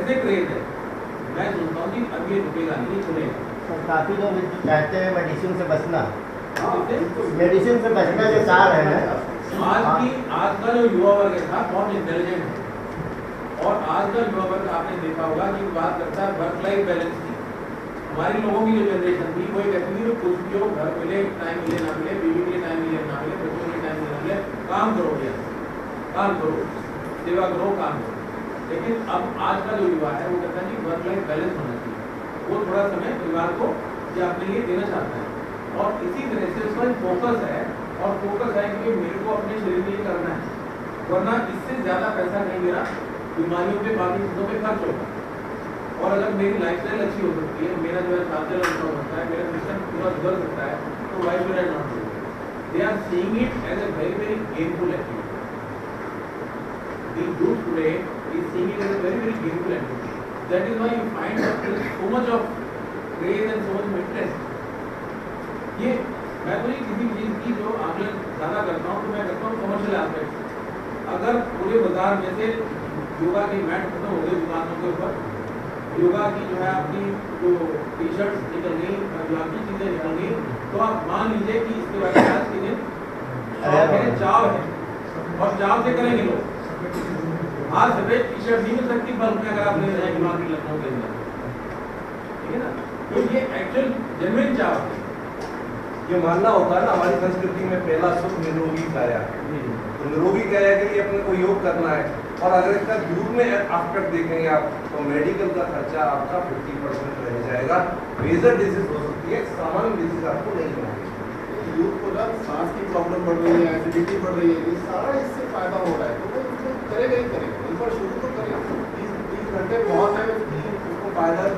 ऐसे क्रेज है, मैं सोचता हूँ कि अब ये रुकेगा नहीं, चलेगा। तो काफ़ी लोग चाहते हैं मेडिसिन से बचना, हाँ, मेडिसिन से बचना जो चाह रहे हैं। आज का जो युवा वर्ग था बहुत इंटेलिजेंट है, और आज का युवा वर्ग आपने देखा होगा कि बात करता है वर्क लाइफ बैलेंस की। हमारी लोगों की जो जनरेशन थी वो कहती थी कुछ भी हो, घर मिले टाइम मिले ना मिले, बीवी के लिए टाइम मिले ना मिले, बच्चों के लिए टाइम मिले ना मिले, काम करो भैया, काम करो, सेवा करो, काम करो। लेकिन अब आज का जो युवा है वो कहता है कि वर्क लाइफ बैलेंस होना चाहिए, वो थोड़ा समय परिवार को या अपने लिए देना चाहता है, और इसी तरह से उसका फोकस है, और फोकस है कि मेरे को अपने शरीर के लिए करना है, वरना इससे ज़्यादा पैसा नहीं मेरा बीमारियों पे, बाकी चीज़ों पे खर्च होगा। और अगर मेरी लाइफस्टाइल अच्छी हो सकती है, मेरा जो है चार्जर अच्छा हो सकता है, मेरा मिशन पूरा सुधर सकता है, तो why should I not do it? They are seeing it as a very very gainful activity. The youth today is seeing it as a very very gainful activity. That is why you find so much of craze and so much interest. ये मैं तो ये किसी चीज़ की जो आकलन ज़्यादा करता हूँ तो मैं करता हूँ कमर्शियल एस्पेक्ट। अगर पूरे बाजार में से योगा की मैट खत्म हो गई दुकानों के ऊपर, योगा की जो है आपकी जो टी शर्ट निकल गई, जो आपकी चीज़ें निकल गई, तो आप मान लीजिए कि इसके बाद आज के दिन चाव है, और चाव से करेंगे लोग। आज सफेद टी शर्ट नहीं मिल सकती बल्क में, अगर आप ले जाएंगे मार्केट लखनऊ के अंदर, ठीक है ना? तो ये एक्चुअल जेन्युइन चाव है। ये मानना होता है ना, हमारी संस्कृति में पहला सुख निरोगी काया, तो निरोगी काया के लिए अपने को योग करना है। और अगर इसका दूर में एस्पेक्ट देखेंगे आप, तो मेडिकल का खर्चा आपका 50% रह जाएगा। मेजर डिजीज हो सकती है, सामान्य डिजीज आपको नहीं होगी। यूथ को ना सांस की प्रॉब्लम बढ़ रही है, एसिडिटी बढ़ रही है, ये सारा इससे फायदा हो रहा है, तो वो इसको करेगा ही करेगा, एक बार शुरू तो करेगा। 30 घंटे बहुत है उसको फायदा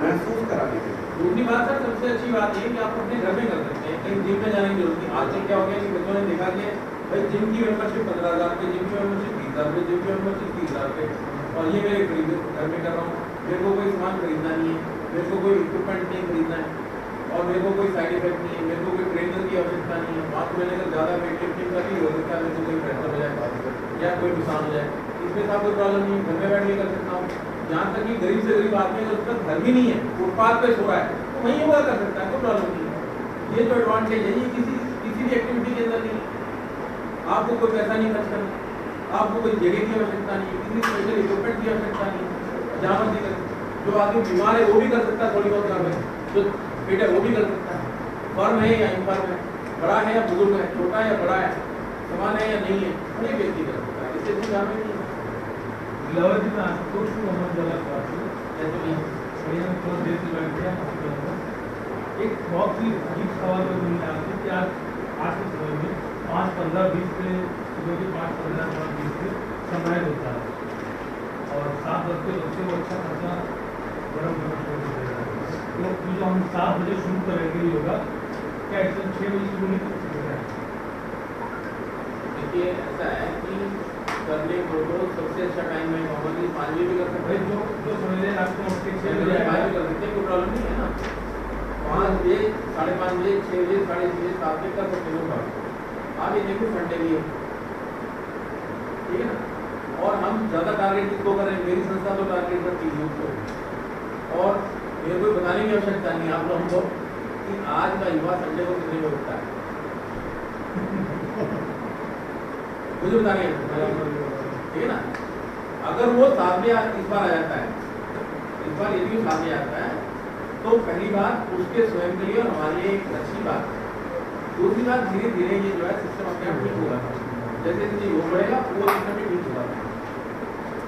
महसूस कराने के लिए। दूसरी बात सर, सबसे अच्छी बात ये कि आप अपने घर में कर सकते हैं, कहीं जिम में जाने की जरूरत नहीं। आजकल क्या हो गया कि बच्चों ने देखा कि भाई जिम की मेंबरशिप 15,000 रुपये, जिम की मेंबरशिप 30,000 रुपये, जिम की मेंबरशिप 30,000 रुपये, और ये मेरे खरीद घर में कर रहा हूँ, मेरे को कोई सामान खरीदना नहीं है, मेरे को कोई इक्विपमेंट नहीं खरीदना है, और मेरे को कोई साइड इफेक्ट नहीं है, मेरे को कोई ट्रेनर की आवश्यकता नहीं है। वहाँ तो मैंने अगर ज़्यादा वेट लिफ्टिंग कर ली हो सकता है मेरे को कोई फ्रैक्चर हो जाए या कोई नुकसान हो जाए, इसमें साथ कोई प्रॉब्लम नहीं है, घर में बैठ के कर सकता हूँ। यहाँ तक कि गरीब से गरीब आदमी अगर उसका घर भी नहीं है, फुटपाथ पे सो रहा है, तो वहीं योगा कर सकता है, कोई प्रॉब्लम नहीं है। ये जो एडवांटेज है ये किसी भी एक्टिविटी के अंदर नहीं है। आपको कोई पैसा नहीं खर्च करना, आपको कोई जगह की आवश्यकता नहीं है, किसी स्पेशल इक्विपमेंट की आवश्यकता नहीं है। जहाँ मर्जी कर, जो आदमी बीमार है वो भी कर सकता है, थोड़ी बहुत काम है, जो फिट है वो भी कर सकता है, फर्म है या इनफर्म है, बड़ा है या बुजुर्ग है, छोटा है या बड़ा है, समान है या नहीं है, हर एक व्यक्ति कर सकता है। इससे कुछ हमें नहीं है। एक बहुत ही अजीब सवाल जो मिलने आते कि आज के समय में 5, 15, 20 से सुबह के 5, 15, 20 से सनराइज होता है, और 7 बजते बजते वो अच्छा खासा गर्म शुरू हो जाएगा। तो जो हम 7 बजे शुरू करेंगे योगा, क्या इससे 6 बजे शुरू नहीं कर सकते? देखिए ऐसा है कि करने को तो सबसे अच्छा टाइम मैं कहूँगा कि 5 बजे भी कर सकते हैं, जो समझे आपको 6 बजे 5 बजे कर सकते हैं, कोई प्रॉब्लम नहीं है ना। 5 बजे, 5:30 बजे, 6 बजे, 6:30 बजे, 7 बजे कर सकते हो। आप ये देखो संडे भी है, ठीक है ना। और हम ज़्यादा टारगेट किसको करें? मेरी संस्था तो टारगेट करती है यूथ को, और मेरे को बताने की आवश्यकता नहीं आप लोगों को कि आज का युवा संडे को कितने बजे उठता है, मुझे बताने की ठीक है ना। अगर वो 7 बजे इस बार आ जाता है, इस बार यदि वो 7 बजे आता है, तो पहली बात उसके स्वयं के लिए और हमारे लिए एक अच्छी बात है। दूसरी बात, धीरे धीरे ये जो है सिस्टम अपने आप ठीक होगा, जैसे जैसे योग बढ़ेगा वो सिस्टम भी ठीक होगा।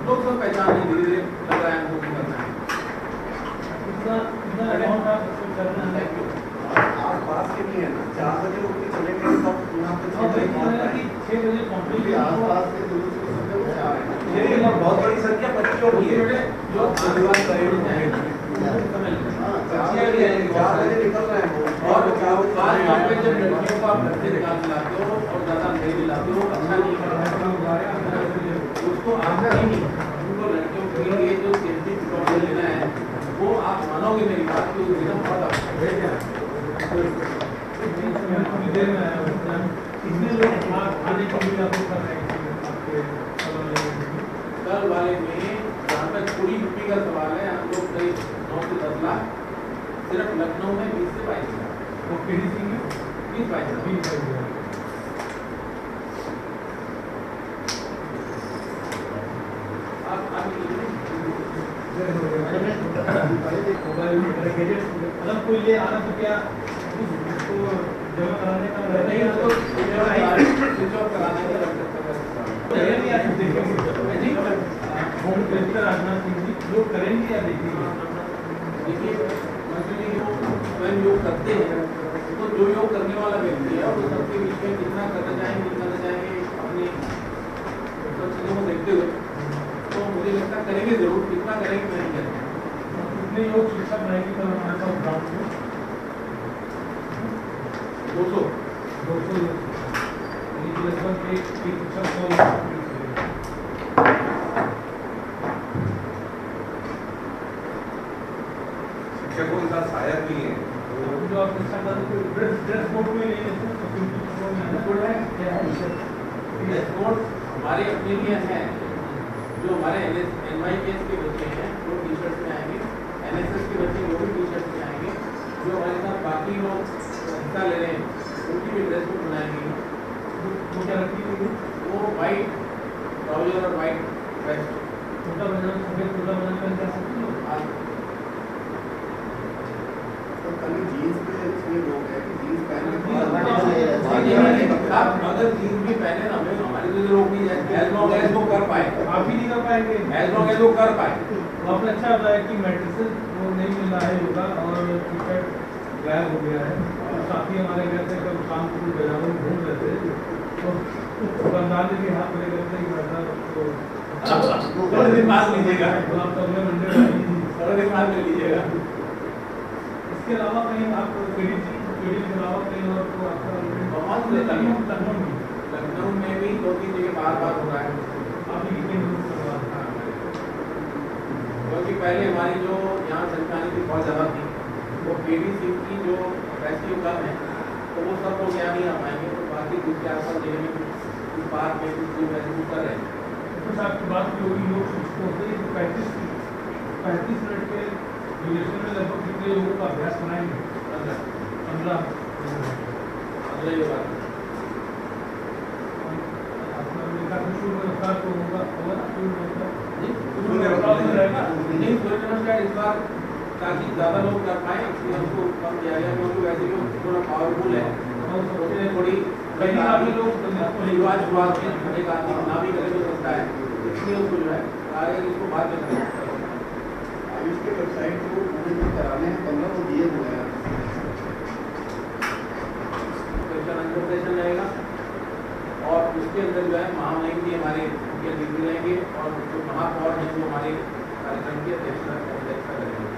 लोग सब पहचान नहीं, धीरे धीरे लग रहा है हमको भी करना है। आज पास के नहीं है ना, 4 बजे उठ के चलेंगे तो यहाँ पे 6 बजे क्योंकि आस पास के जुलूस के समय में आ रहे हैं। बहुत बड़ी संख्या बच्चों की है जो धन्यवाद करेंगे। हाँ, 4 बजे निकल रहे हैं और जब लड़कियों को आप घर से निकाल लाते हो और ज़्यादा नहीं दिलाते हो, अच्छा नहीं करना उसको आप नहीं, उनको लड़कियों के लिए जो सेफ्टी प्रिकॉशन लेना है वो आप मानोगे मेरी बात की, उस दिन बहुत कल वाले में जहाँ तक पूरी सेफ्टी का सवाल है, हम लोग करीब 9 से 10 लाख सिर्फ लखनऊ में 20 से 22 लाख वो केडीसी में 20-22 लाख। 20 लाख। आप मोबाइल गैजेट मतलब कोई ले आना तो क्या उसको जमा कराने का नहीं तो स्विच ऑफ कराने का लग सकता करेंगे या देखेंगे होम मिनिस्टर राजनाथ सिंह जी लोग करेंगे या देखेंगे? देखिए मंत्री जी वो स्वयं योग करते हैं, तो जो योग करने वाला व्यक्ति है वो सबके बीच में कितना करना चाहेंगे नहीं करना चाहेंगे अपनी सब चीज़ों को देखते हुए तो मुझे लगता है करेंगे जरूर, कितना करेंगे मैं नहीं कहता। कितने योग शिक्षक रहेंगे तो हमारे पास ग्राउंड में 200 लगभग एक शिक्षक 100 शिक्षकों के साथ सहायक भी हैं। जो आप ड्रेस कोड में नहीं लेते कोड हमारे अपने लिए है, जो हमारे NYPS के बच्चे हैं वो टी शर्ट में आएंगे, NSS के बच्चे वो भी टी शर्ट में आएंगे, जो हमारे साथ बाकी लोग हिस्सा ले रहे हैं उनकी भी ड्रेस कोड बनाएंगे। वो क्या रखी हुई है? वो वाइट ट्राउजर और वाइट वेस्ट छोटा बना सफेद छोटा बना कर जा सकते हो तो खाली जीन्स पे इसमें लोग हैं कि जीन्स पहनने के आप अगर जीन्स भी पहने ना हमें हमारी तो रोक नहीं है, एज लॉन्ग एज वो कर पाए, आप ही नहीं कर पाएंगे। एज लॉन्ग एज वो कर पाए। वो आपने अच्छा बताया कि मैट्रिसेस वो नहीं मिल रहा है योगा और टिकट गायब हो गया है और साथी हमारे घर से कब शाम को बाजारों में घूम रहे थे तो दुकानदार ने भी हाथ में करते ही बैठा तो थोड़े दिन बाद लीजिएगा, तो आप तो अगले मंडे थोड़े दिन बाद ले लीजिएगा। इसके अलावा कहीं आप केडीसी के अलावा कहीं और को आपका बहुत से लखनऊ में भी 2-3 जगह बार हो रहा है, आप ही कितने क्योंकि पहले हमारी जो यहाँ संख्यानी थी बहुत ज़्यादा थी, वो केडीसी की जो फेस्टिवल कम है तो वो सब लोग यहाँ नहीं आ पाएंगे, तो बाकी दूसरे आसपास जगह में कुछ पार्क में कुछ लोग ऐसे कर रहे हैं। कुछ आपकी बात की होगी योग शिक्षकों से 35 मिनट के ड्यूरेशन में लगभग कितने लोगों का अभ्यास कराएंगे? 15 अगले ये बात शुरू में रफ्तार तो होगा नहीं, सूर्य नमस्कार इस बार ताकि ज़्यादा लोग कर पाए इसलिए हमको कम किया गया, क्योंकि वैसे भी थोड़ा पावरफुल है और उसने थोड़ी कहीं आगे लोग शुरुआत में एक आदमी ना भी करे तो सकता है, इसलिए उसको जो है आगे इसको बाद में करना है। आयुष के वेबसाइट को पूरे में कराने हैं 15 को दिए हुए हैं। सेशन रहेगा और उसके अंदर जो है महामहिम भी हमारे मुख्य अतिथि रहेंगे और जो महापौर हैं वो हमारे कार्यक्रम की अध्यक्षता करेंगे।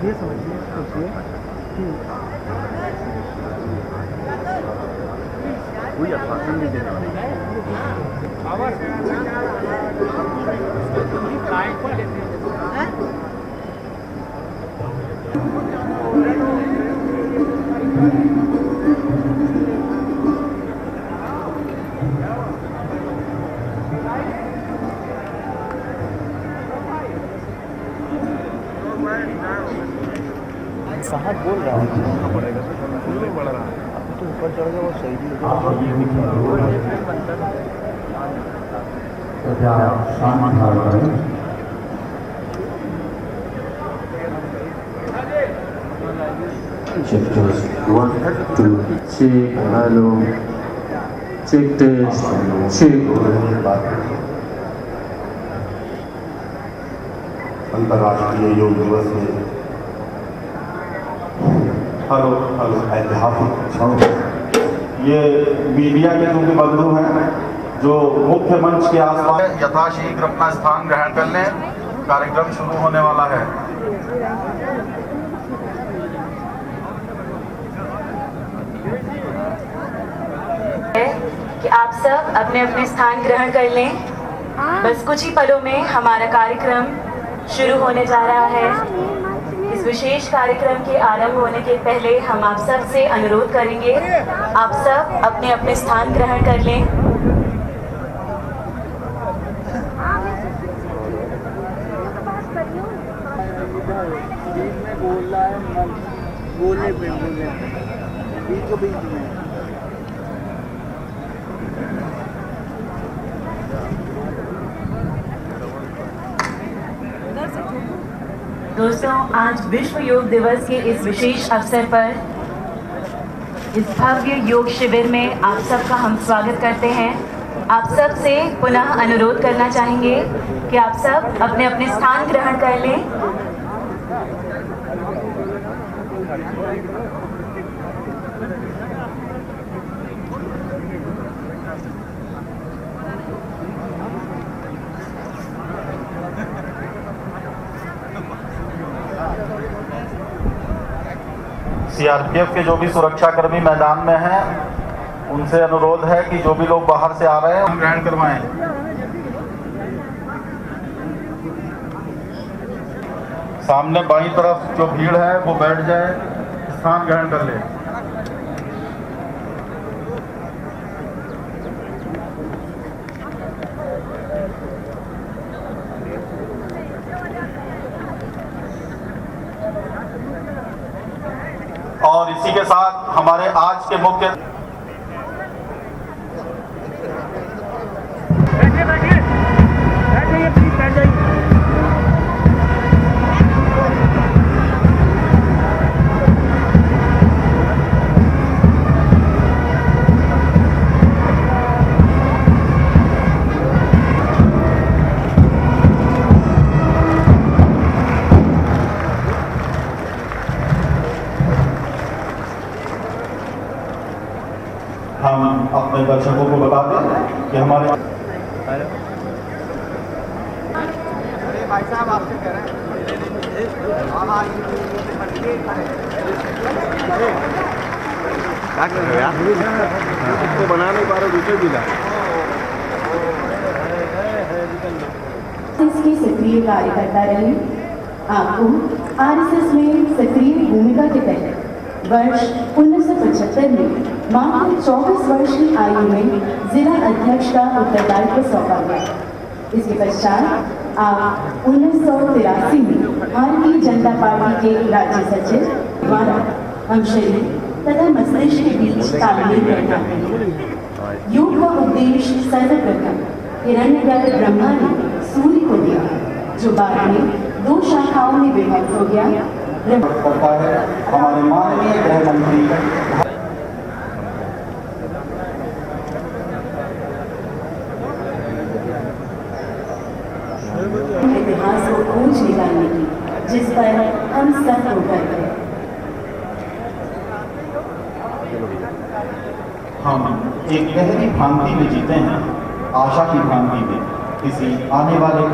ये समझिए सोचिए कि कोई आश्वासन नहीं देने साहब बोल रहा है अब तो ऊपर चढ़ गया वो सही भी Check test 1 2 check hello check test check अंतर्राष्ट्रीय योग दिवस में हेलो ऐतिहासिक क्षण ये मीडिया के जो बंधु हैं जो मुख्य मंच के आसपास यथाशीघ्र अपना स्थान ग्रहण कर लें, कार्यक्रम शुरू होने वाला है। आप सब अपने अपने स्थान ग्रहण कर लें। बस कुछ ही पलों में हमारा कार्यक्रम शुरू होने जा रहा है। इस विशेष कार्यक्रम के आरंभ होने के पहले हम आप सब से अनुरोध करेंगे, आप सब अपने अपने स्थान ग्रहण कर लें। बोलने पे बीच में दोस्तों, आज विश्व योग दिवस के इस विशेष अवसर पर इस भव्य योग शिविर में आप सबका हम स्वागत करते हैं। आप सब से पुनः अनुरोध करना चाहेंगे कि आप सब अपने अपने स्थान ग्रहण कर लें। सीआरपीएफ के जो भी सुरक्षाकर्मी मैदान में हैं, उनसे अनुरोध है कि जो भी लोग बाहर से आ रहे हैं ग्रहण करवाएं। सामने बाईं तरफ जो भीड़ है वो बैठ जाए, स्थान ग्रहण कर ले। और इसी के साथ हमारे आज के मुख्य हम अपने दर्शकों को बता दें कि हमारे भाई साहब आपसे कह रहे हैं तो बना नहीं पा रहे दूसरे जिला इसकी सक्रिय कार्यकर्ता रहे। आपको आरएसएस में सक्रिय भूमिका के तहत वर्ष 1975 में मात्र 24 वर्ष की आयु में जिला अध्यक्ष का उत्तरदायित्व सौंपा गया। इसके पश्चात आप 1983 में भारतीय जनता पार्टी के राज्य सचिव द्वारा हम शरीर तथा मस्तिष्क के बीच तालमेल रखना है। योग का उपदेश सर्वप्रथम हिरण्यगर्भ ब्रह्मा ने सूर्य को दिया, जो बाद में 2 शाखाओं में विभक्त हो गया। करता है हमारे माननीय गृह मंत्री इतिहास को खोज निकालने की, जिस पर हम सब को गर्व है। हम एक गहरी भ्रांति में जीते हैं, आशा की भ्रांति में, किसी आने वाले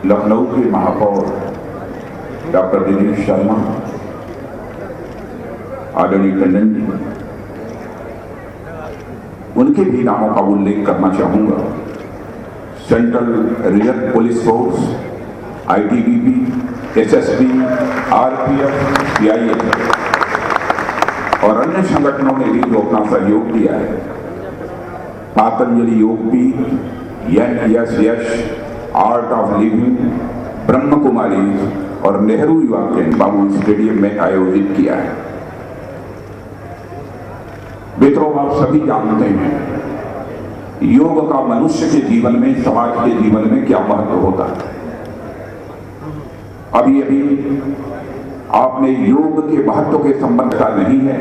लखनऊ के महापौर डॉक्टर दिनेश शर्मा, आदरणीय टंडन जी, उनके भी नामों का उल्लेख करना चाहूंगा। Central reserve police force, ITBP, SSB, RPF, CISF और अन्य संगठनों ने भी जो अपना सहयोग दिया है। पतंजलि योग पीठ, NSS, art of living, Brahma Kumari और नेहरू युवा केंद्र बाबू स्टेडियम में आयोजित किया है। मित्रों, आप सभी जानते हैं योग का मनुष्य के जीवन में, समाज के जीवन में क्या महत्व होता है। अभी अभी आपने योग के महत्व के संबंध का नहीं है,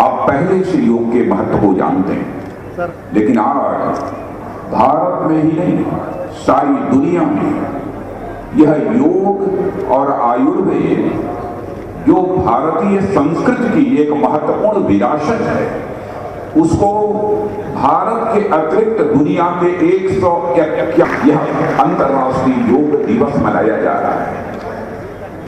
आप पहले से योग के महत्व को जानते हैं। लेकिन आज भारत में ही नहीं, सारी दुनिया में यह योग और आयुर्वेद, जो भारतीय संस्कृति की एक महत्वपूर्ण विरासत है, उसको भारत के अतिरिक्त दुनिया में 100 यह अंतर्राष्ट्रीय योग दिवस मनाया जा रहा है।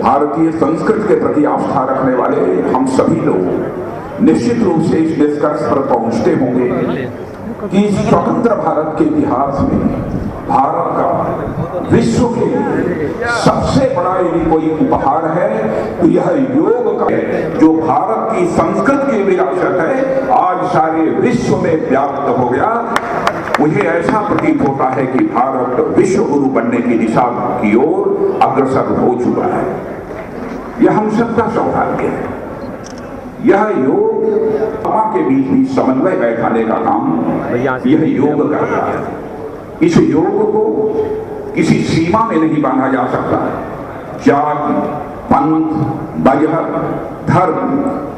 भारतीय संस्कृति के प्रति आस्था रखने वाले हम सभी लोग निश्चित रूप से इस निष्कर्ष पर पहुंचते होंगे कि स्वतंत्र भारत के इतिहास में भारत का विश्व के सबसे बड़ा यदि कोई उपहार है तो यह योग का है, जो भारत की संस्कृति की विरासत है आज सारे विश्व में व्याप्त हो गया। मुझे ऐसा प्रतीत होता है कि भारत विश्व गुरु बनने की दिशा की ओर अग्रसर हो चुका है। यह हम सबका सौभाग्य है। यह योग के बीच भी समन्वय बैठाने का काम यह योग कर रहा है। इस योग को किसी सीमा में नहीं बांधा जा सकता। जाति, पंथ, मजहब, धर्म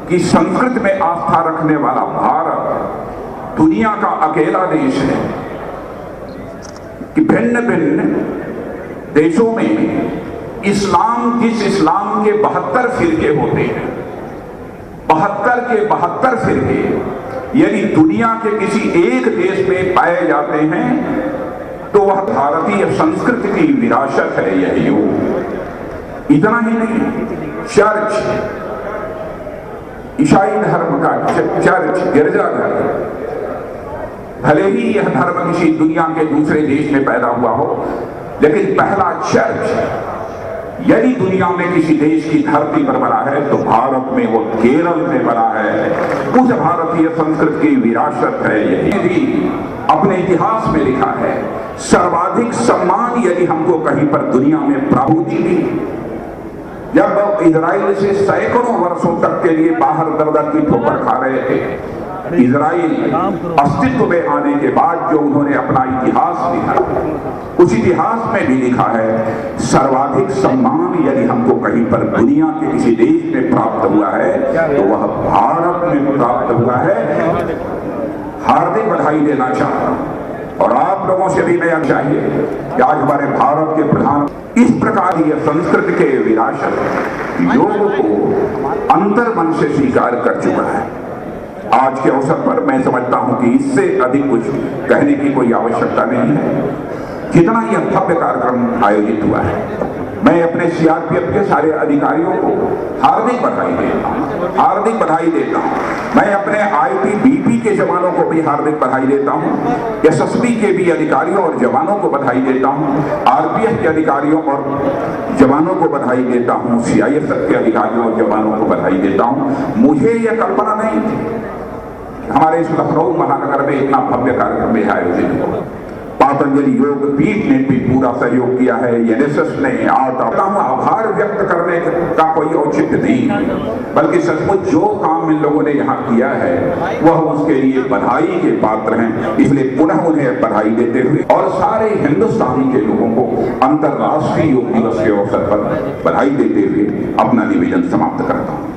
की संस्कृति में आस्था रखने वाला भारत दुनिया का अकेला देश है कि भिन्न भिन्न देशों में इस्लाम के 72 फिरके होते हैं। 72 के 72 फिरके यदि दुनिया के किसी एक देश में पाए जाते हैं तो वह भारतीय संस्कृति की विरासत है यह योग। इतना ही नहीं, चर्च, ईसाई धर्म का चर्च, गिरजाघर, भले ही यह धर्म किसी दुनिया के दूसरे देश में पैदा हुआ हो, लेकिन पहला चर्च यदि दुनिया में किसी देश की धरती पर बना है तो भारत में वो केरल में बना है। उस भारतीय संस्कृति की विरासत है यही। भी अपने इतिहास में लिखा है सर्वाधिक सम्मान यदि हमको कहीं पर दुनिया में प्राप्त हुई, जब इजराइल से सैकड़ों वर्षों तक के लिए बाहर दर-दर की ठोकर खा रहे थे, इजराइल अस्तित्व में आने के बाद जो उन्होंने अपना इतिहास लिखा, उस इतिहास में भी लिखा है सर्वाधिक सम्मान यदि हमको कहीं पर दुनिया के किसी देश में प्राप्त हुआ है तो वह भारत में प्राप्त हुआ है। हार्दिक बधाई देना चाहता हूं और आप लोगों से भी मैं चाहिए कि आज हमारे भारत के प्रधान इस प्रकार की संस्कृति के विरासत योग को अंतर मन से स्वीकार कर चुका है। आज के अवसर पर मैं समझता हूं कि इससे अधिक कुछ कहने की कोई आवश्यकता नहीं है। जितना यह भव्य कार्यक्रम आयोजित हुआ है, मैं अपने सीआरपीएफ के सारे अधिकारियों को हार्दिक बधाई देता हूं, हार्दिक बधाई देता हूं। मैं अपने आईटीबीपी के जवानों को भी हार्दिक बधाई देता हूं, एसएसबी के भी अधिकारियों और जवानों को बधाई देता हूं, आरपीएफ के अधिकारियों और जवानों को बधाई देता हूं, सीआईएसएफ के अधिकारियों और जवानों को बधाई देता हूं। मुझे यह कल्पना नहीं थी हमारे इस लखनऊ महानगर में इतना भव्य कार्यक्रम में आयोजित हो। पातंजलि योग पीठ ने भी पूरा सहयोग किया है, एनएसएस ने, आभार व्यक्त करने का कोई औचित्य नहीं, बल्कि सचमुच जो काम इन लोगों ने यहाँ किया है वह उसके लिए बधाई के पात्र हैं। इसलिए पुनः उन्हें बधाई देते हुए और सारे हिंदुस्तान के लोगों को अंतर्राष्ट्रीय योग दिवस के अवसर पर बधाई देते हुए अपना निवेदन समाप्त करता हूँ।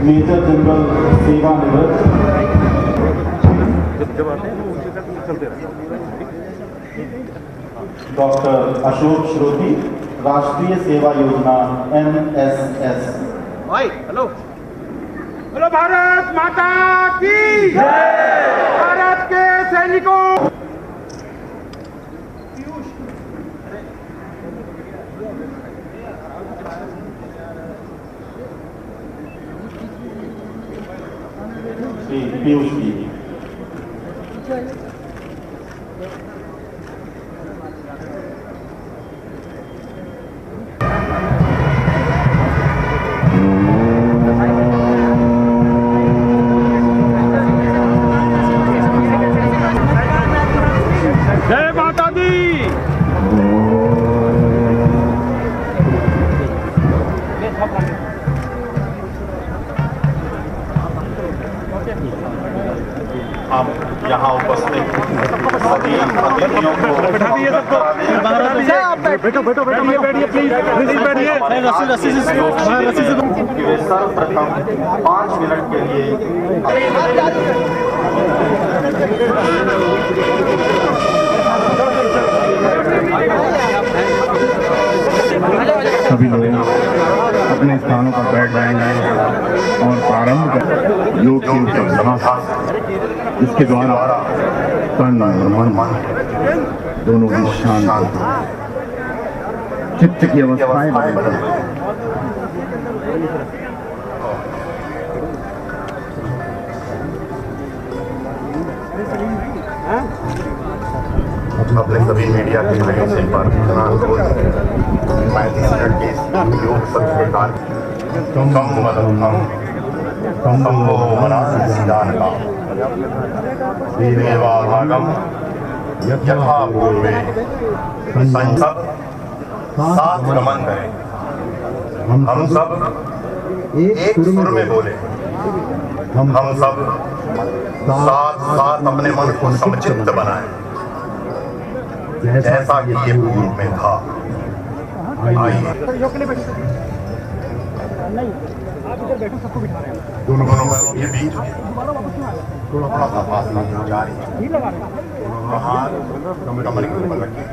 मेजर जनरल सेवानिवृत्त डॉक्टर अशोक श्रोती, राष्ट्रीय सेवा योजना NSS। हेलो हेलो, भारत माता की जय, भारत के सैनिकों। पीयूष जी, जय माता दी। हम यहाँ उपस्थित सभी अतिथियों को बैठो बैठो बैठो बैठिए प्लीज बैठिए रस्सी से सर्वप्रथम 5 मिनट के लिए सभी लोग अपने स्थानों पर बैठ जाएंगे और प्रारंभ कर योग की अभ्यास जिसके द्वारा तन और मन दोनों की शांत चित्त की अवस्थाएं बदलती हैं। अपने सभी मीडिया के भाइयों से पर 35 मिनट के योग सत्र के कार्य यथा पूर्वे संसद साथ गमन करें। हम सब एक सुर में बोले। हम सब साथ साथ अपने मन को समचित्त बनाएं जैसा कि ये पूर्व में था। आइए दोनों पैरों के बीच थोड़ा सा फासला जारी कमर के ऊपर रखिए।